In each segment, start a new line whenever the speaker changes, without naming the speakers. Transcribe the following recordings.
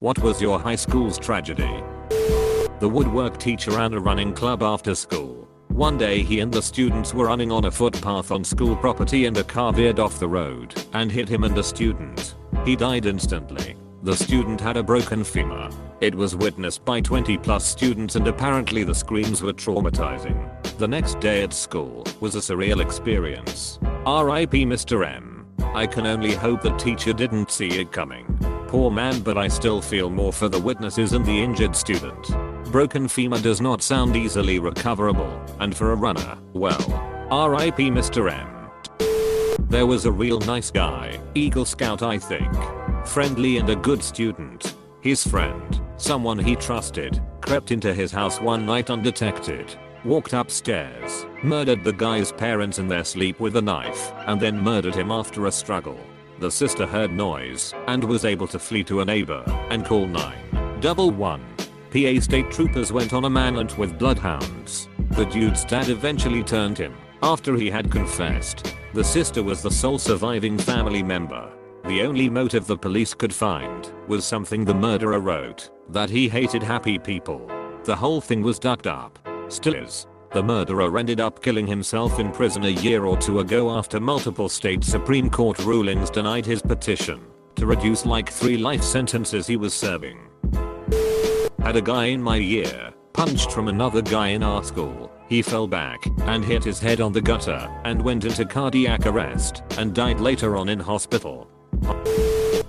What was your high school's tragedy? The woodwork teacher ran a running club after school. One day he and the students were running on a footpath on school property and a car veered off the road and hit him and a student. He died instantly. The student had a broken femur. It was witnessed by 20+ students and apparently the screams were traumatizing. The next day at school was a surreal experience. R.I.P. Mr. M. I can only hope the teacher didn't see it coming. Poor man, but I still feel more for the witnesses and the injured student. Broken femur does not sound easily recoverable, and for a runner, well, R.I.P. Mr. M. There was a real nice guy, Eagle Scout I think. Friendly and a good student. His friend, someone he trusted, crept into his house one night undetected, walked upstairs, murdered the guy's parents in their sleep with a knife, and then murdered him after a struggle. The sister heard noise and was able to flee to a neighbor and call 911. PA state troopers went on a manhunt with bloodhounds. The dude's dad eventually turned him after he had confessed. The sister was the sole surviving family member. The only motive the police could find was something the murderer wrote, that he hated happy people. The whole thing was dug up. Still is. The murderer ended up killing himself in prison a year or two ago after multiple state Supreme Court rulings denied his petition to reduce like 3 life sentences he was serving. Had a guy in my year punched from another guy in our school. He fell back and hit his head on the gutter and went into cardiac arrest and died later on in hospital.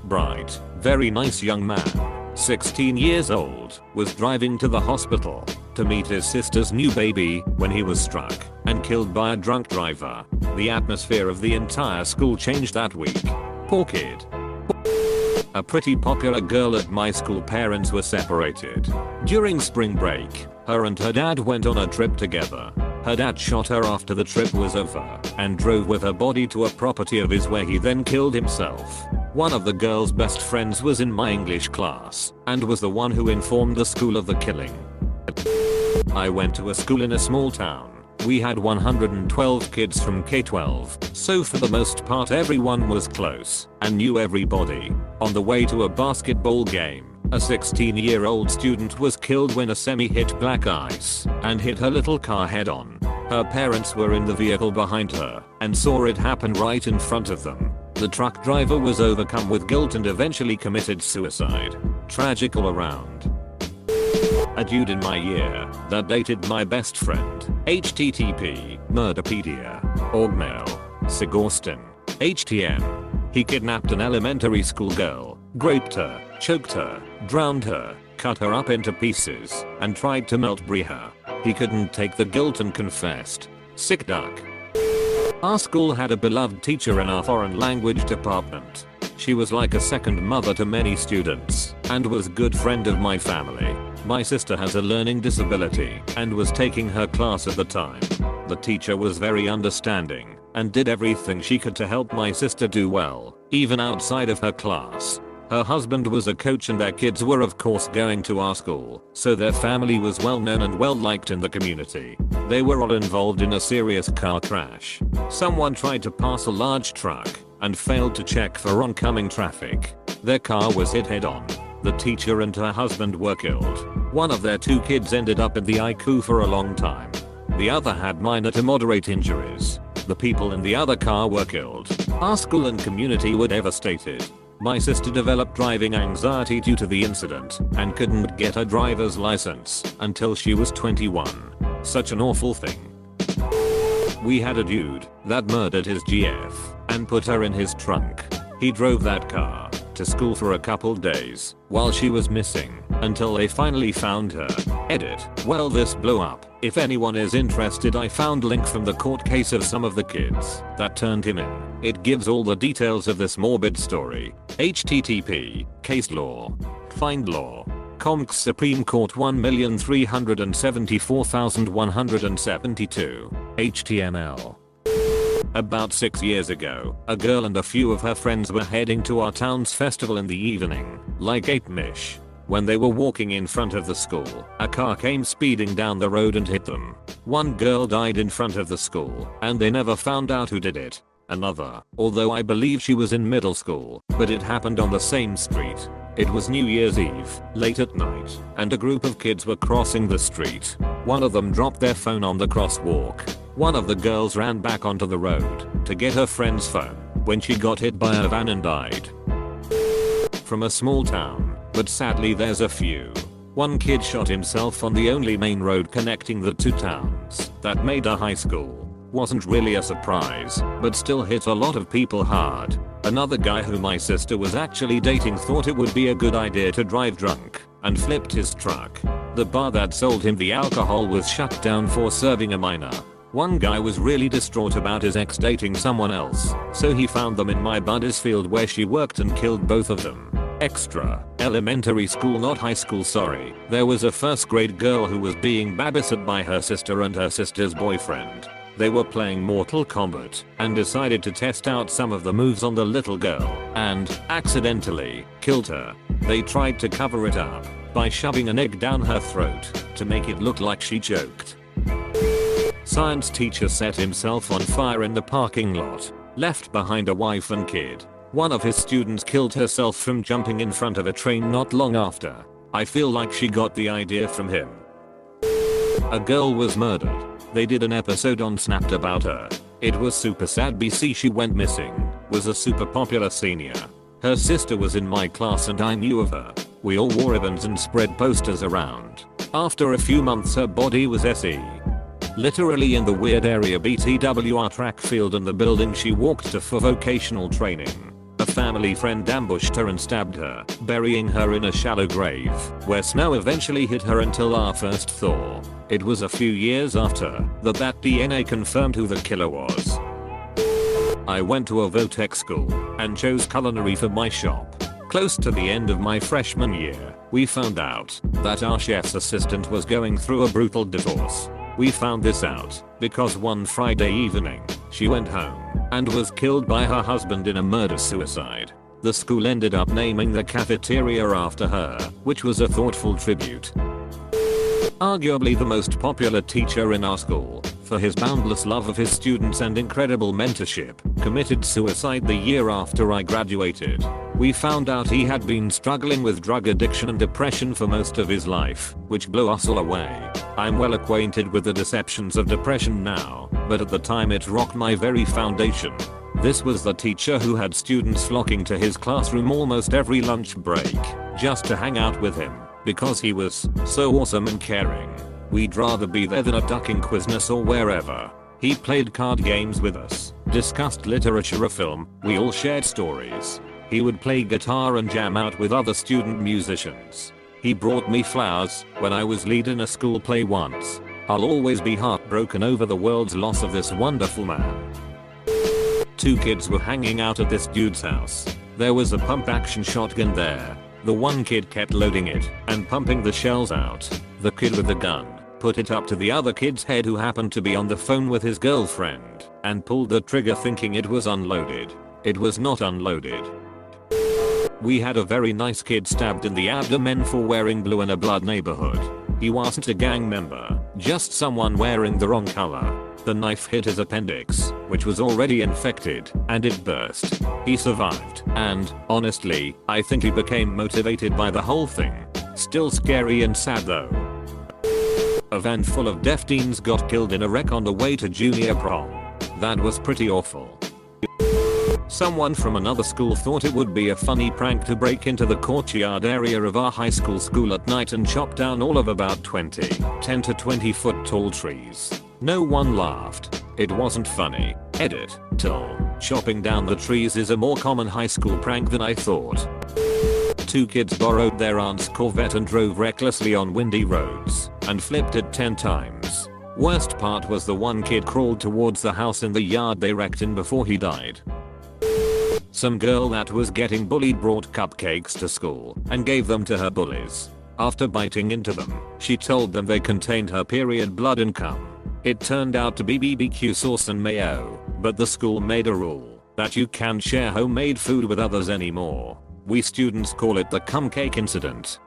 Bright, very nice young man, 16 years old, was driving to the hospital to meet his sister's new baby when he was struck and killed by a drunk driver. The atmosphere of the entire school changed that week. Poor kid. A pretty popular girl at my school parents were separated. During spring break, her and her dad went on a trip together. Her dad shot her after the trip was over and drove with her body to a property of his where he then killed himself. One of the girl's best friends was in my English class and was the one who informed the school of the killing. I went to a school in a small town. We had 112 kids from K-12, so for the most part everyone was close and knew everybody. On the way to a basketball game, a 16-year-old student was killed when a semi hit black ice and hit her little car head on. Her parents were in the vehicle behind her and saw it happen right in front of them. The truck driver was overcome with guilt and eventually committed suicide. Tragic all around. A dude in my year that dated my best friend. HTTP, Murderpedia, Orgmail, Sigorston, HTM. He kidnapped an elementary school girl, raped her, choked her, drowned her, cut her up into pieces, and tried to melt brie her. He couldn't take the guilt and confessed. Sick duck. Our school had a beloved teacher in our foreign language department. She was like a second mother to many students and was a good friend of my family. My sister has a learning disability and was taking her class at the time. The teacher was very understanding and did everything she could to help my sister do well, even outside of her class. Her husband was a coach and their kids were of course going to our school, so their family was well known and well liked in the community. They were all involved in a serious car crash. Someone tried to pass a large truck and failed to check for oncoming traffic. Their car was hit head on. The teacher and her husband were killed. One of their 2 kids ended up in the ICU for a long time. The other had minor to moderate injuries. The people in the other car were killed. Our school and community were devastated. My sister developed driving anxiety due to the incident and couldn't get a driver's license until she was 21. Such an awful thing. We had a dude that murdered his GF and put her in his trunk. He drove that car to school for a couple days while she was missing until they finally found her. Edit. Well, this blew up. If anyone is interested, I found link from the court case of some of the kids that turned him in. It gives all the details of this morbid story. HTTP, case law, find law. Conks Supreme Court 1,374,172. HTML. About 6 years ago, a girl and a few of her friends were heading to our town's festival in the evening, like 8-ish. When they were walking in front of the school, a car came speeding down the road and hit them. One girl died in front of the school, and they never found out who did it. Another, although I believe she was in middle school, but it happened on the same street. It was New Year's Eve, late at night, and a group of kids were crossing the street. One of them dropped their phone on the crosswalk. One of the girls ran back onto the road to get her friend's phone when she got hit by a van and died. From a small town, but sadly there's a few. One kid shot himself on the only main road connecting the two towns that made a high school. Wasn't really a surprise, but still hit a lot of people hard. Another guy who my sister was actually dating thought it would be a good idea to drive drunk and flipped his truck. The bar that sold him the alcohol was shut down for serving a minor. One guy was really distraught about his ex dating someone else, so he found them in my buddy's field where she worked and killed both of them. Extra. Elementary school, not high school, sorry. There was a first grade girl who was being babysat by her sister and her sister's boyfriend. They were playing Mortal Kombat and decided to test out some of the moves on the little girl and accidentally killed her. They tried to cover it up by shoving an egg down her throat to make it look like she choked. Science teacher set himself on fire in the parking lot, left behind a wife and kid. One of his students killed herself from jumping in front of a train not long after. I feel like she got the idea from him. A girl was murdered. They did an episode on Snapped about her. It was super sad. BC she went missing. Was a super popular senior. Her sister was in my class and I knew of her. We all wore ribbons and spread posters around. After a few months her body was SE. Literally in the weird area BTWR track field and the building she walked to for vocational training. A family friend ambushed her and stabbed her, burying her in a shallow grave, where snow eventually hit her until our first thaw. It was a few years after that DNA confirmed who the killer was. I went to a Votech school and chose culinary for my shop. Close to the end of my freshman year, we found out that our chef's assistant was going through a brutal divorce. We found this out because one Friday evening, she went home and was killed by her husband in a murder-suicide. The school ended up naming the cafeteria after her, which was a thoughtful tribute. Arguably the most popular teacher in our school, for his boundless love of his students and incredible mentorship, committed suicide the year after I graduated. We found out he had been struggling with drug addiction and depression for most of his life, which blew us all away. I'm well acquainted with the deceptions of depression now, but at the time it rocked my very foundation. This was the teacher who had students flocking to his classroom almost every lunch break, just to hang out with him, because he was so awesome and caring. We'd rather be there than at Ducking Quiznos or wherever. He played card games with us, discussed literature or film, we all shared stories. He would play guitar and jam out with other student musicians. He brought me flowers when I was leading a school play once. I'll always be heartbroken over the world's loss of this wonderful man. Two kids were hanging out at this dude's house. There was a pump-action shotgun there. The one kid kept loading it and pumping the shells out. The kid with the gun put it up to the other kid's head who happened to be on the phone with his girlfriend and pulled the trigger thinking it was unloaded. It was not unloaded. We had a very nice kid stabbed in the abdomen for wearing blue in a blood neighborhood. He wasn't a gang member, just someone wearing the wrong color. The knife hit his appendix, which was already infected, and it burst. He survived, and, honestly, I think he became motivated by the whole thing. Still scary and sad though. A van full of deaf teens got killed in a wreck on the way to junior prom. That was pretty awful. Someone from another school thought it would be a funny prank to break into the courtyard area of our high school at night and chop down all of about 10 to 20 foot tall trees. No one laughed. It wasn't funny. Edit. Chopping down the trees is a more common high school prank than I thought. Two kids borrowed their aunt's Corvette and drove recklessly on windy roads and flipped it 10 times. Worst part was the one kid crawled towards the house in the yard they wrecked in before he died. Some girl that was getting bullied brought cupcakes to school and gave them to her bullies. After biting into them, she told them they contained her period blood and cum. It turned out to be BBQ sauce and mayo, but the school made a rule that you can't share homemade food with others anymore. We students call it the cum cake incident.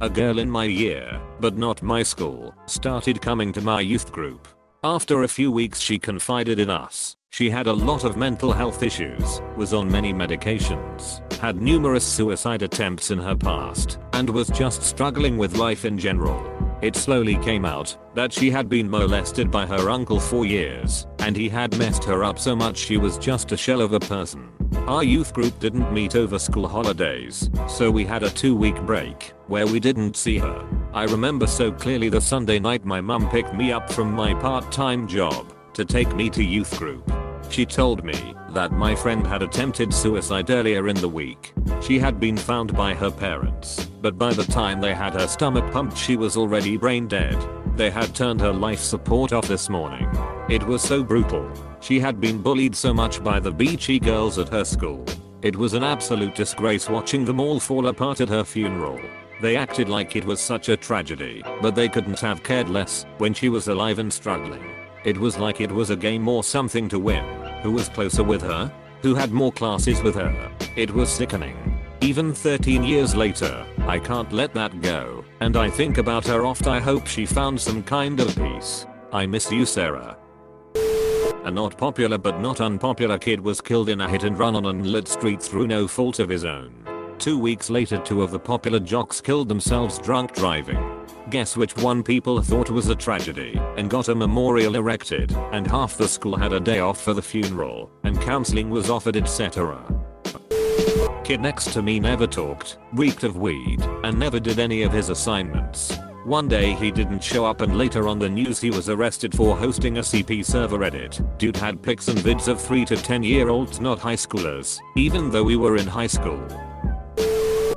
A girl in my year, but not my school, started coming to my youth group. After a few weeks she confided in us. She had a lot of mental health issues, was on many medications, had numerous suicide attempts in her past, and was just struggling with life in general. It slowly came out that she had been molested by her uncle for years, and he had messed her up so much she was just a shell of a person. Our youth group didn't meet over school holidays, so we had a 2-week break where we didn't see her. I remember so clearly the Sunday night my mum picked me up from my part-time job to take me to youth group. She told me that my friend had attempted suicide earlier in the week. She had been found by her parents, but by the time they had her stomach pumped she was already brain dead. They had turned her life support off this morning. It was so brutal. She had been bullied so much by the beachy girls at her school. It was an absolute disgrace watching them all fall apart at her funeral. They acted like it was such a tragedy, but they couldn't have cared less when she was alive and struggling. It was like it was a game or something to win. Who was closer with her? Who had more classes with her? It was sickening. Even 13 years later, I can't let that go, and I think about her oft. I hope she found some kind of peace. I miss you, Sarah. A not popular but not unpopular kid was killed in a hit and run on an unlit street through no fault of his own. 2 weeks later, 2 of the popular jocks killed themselves drunk driving. Guess which one people thought was a tragedy and got a memorial erected, and half the school had a day off for the funeral, and counseling was offered, etc. Kid next to me never talked, reeked of weed, and never did any of his assignments. One day he didn't show up, and later on the news he was arrested for hosting a CP server edit. Dude had pics and vids of 3 to 10-year-olds, not high schoolers, even though we were in high school.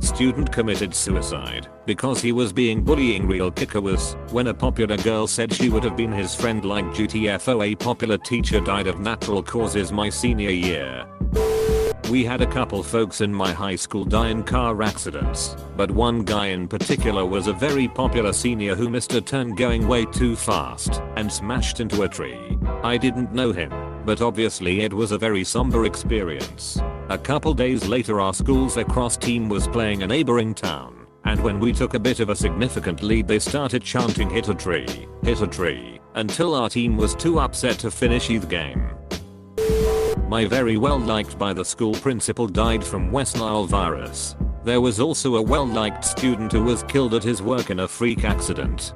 Student committed suicide because he was being bullying. Real kicker was when a popular girl said she would have been his friend like GTFO. A popular teacher died of natural causes my senior year. We had a couple folks in my high school die in car accidents, but one guy in particular was a very popular senior who missed a turn going way too fast and smashed into a tree. I didn't know him, but obviously it was a very somber experience. A couple days later our school's lacrosse team was playing a neighboring town, and when we took a bit of a significant lead they started chanting hit a tree, until our team was too upset to finish the game. My very well liked by the school principal died from West Nile virus. There was also a well liked student who was killed at his work in a freak accident.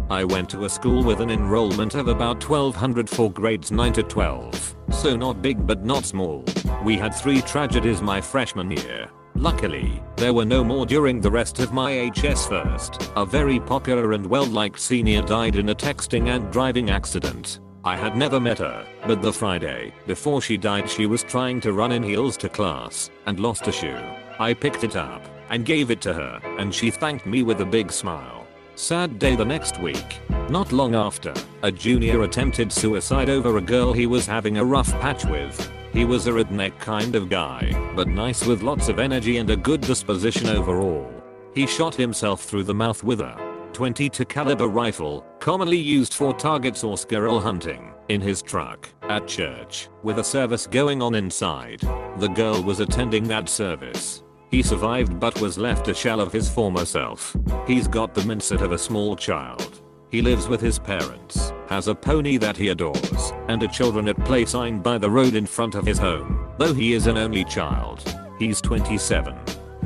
I went to a school with an enrollment of about 1200 for grades 9 to 12, so not big but not small. We had 3 tragedies my freshman year. Luckily, there were no more during the rest of my HS first. A very popular and well-liked senior died in a texting and driving accident. I had never met her, but the Friday before she died she was trying to run in heels to class and lost a shoe. I picked it up and gave it to her, and she thanked me with a big smile. Sad day the next week. Not long after, a junior attempted suicide over a girl he was having a rough patch with. He was a redneck kind of guy, but nice with lots of energy and a good disposition overall. He shot himself through the mouth with a .22 caliber rifle, commonly used for targets or squirrel hunting, in his truck at church, with a service going on inside. The girl was attending that service. He survived but was left a shell of his former self. He's got the mindset of a small child. He lives with his parents, has a pony that he adores, and a children at play sign by the road in front of his home, though he is an only child. He's 27.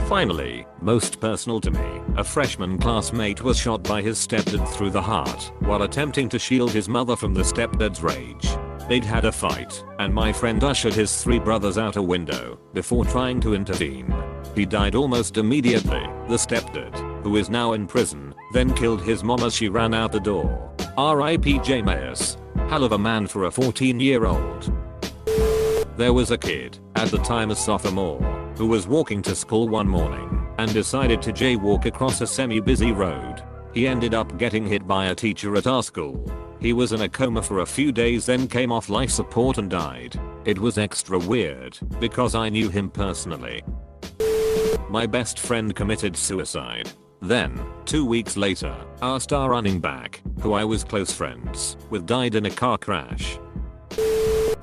Finally, most personal to me, a freshman classmate was shot by his stepdad through the heart while attempting to shield his mother from the stepdad's rage. They'd had a fight, and my friend ushered his 3 brothers out a window before trying to intervene. He died almost immediately. The stepdad, who is now in prison, then killed his mom as she ran out the door. R.I.P. Jameis. Hell of a man for a 14-year-old. There was a kid, at the time a sophomore, who was walking to school one morning and decided to jaywalk across a semi-busy road. He ended up getting hit by a teacher at our school. He was in a coma for a few days, then came off life support and died. It was extra weird because I knew him personally. My best friend committed suicide. Then, 2 weeks later, our star running back, who I was close friends with, died in a car crash.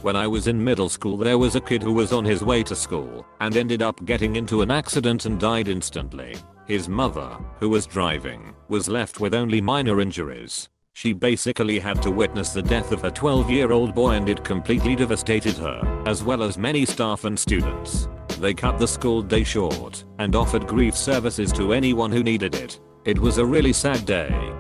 When I was in middle school there was a kid who was on his way to school and ended up getting into an accident and died instantly. His mother, who was driving, was left with only minor injuries. She basically had to witness the death of her 12-year-old boy, and it completely devastated her, as well as many staff and students. They cut the school day short and offered grief services to anyone who needed it. It was a really sad day.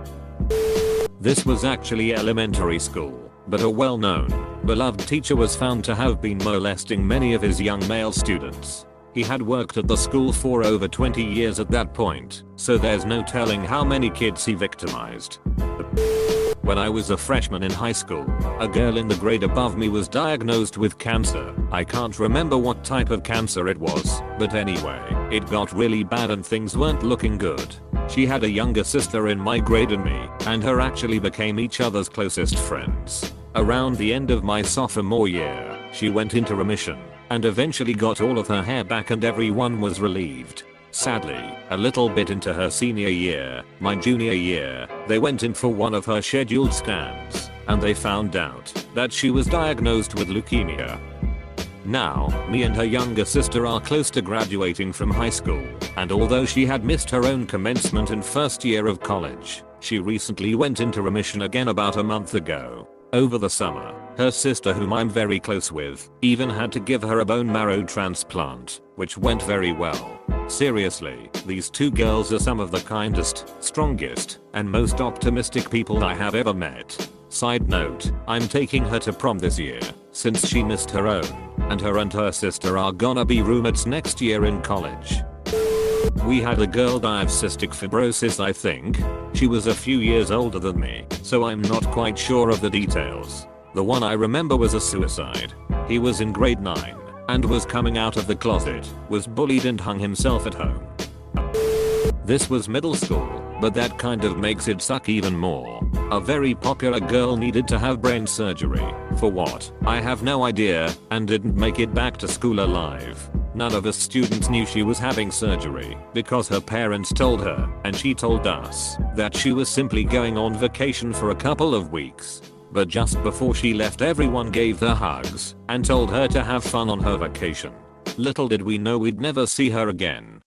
This was actually elementary school, but a well-known, beloved teacher was found to have been molesting many of his young male students. He had worked at the school for over 20 years at that point, so there's no telling how many kids he victimized. When I was a freshman in high school, a girl in the grade above me was diagnosed with cancer. I can't remember what type of cancer it was, but anyway, it got really bad and things weren't looking good. She had a younger sister in my grade and me, and her actually became each other's closest friends. Around the end of my sophomore year, she went into remission, and eventually got all of her hair back and everyone was relieved. Sadly, a little bit into her senior year, my junior year, they went in for one of her scheduled scans, and they found out that she was diagnosed with leukemia. Now, me and her younger sister are close to graduating from high school, and although she had missed her own commencement and first year of college, she recently went into remission again about a month ago. Over the summer, her sister, whom I'm very close with, even had to give her a bone marrow transplant, which went very well. Seriously, these two girls are some of the kindest, strongest, and most optimistic people I have ever met. Side note, I'm taking her to prom this year, since she missed her own, and her sister are gonna be roommates next year in college. We had a girl die of cystic fibrosis, I think. She was a few years older than me, so I'm not quite sure of the details. The one I remember was a suicide. He was in grade 9, and was coming out of the closet, was bullied and hung himself at home. This was middle school, but that kind of makes it suck even more. A very popular girl needed to have brain surgery. For what? I have no idea, and didn't make it back to school alive. None of us students knew she was having surgery, because her parents told her, and she told us, that she was simply going on vacation for a couple of weeks. But just before she left, everyone gave her hugs, and told her to have fun on her vacation. Little did we know we'd never see her again.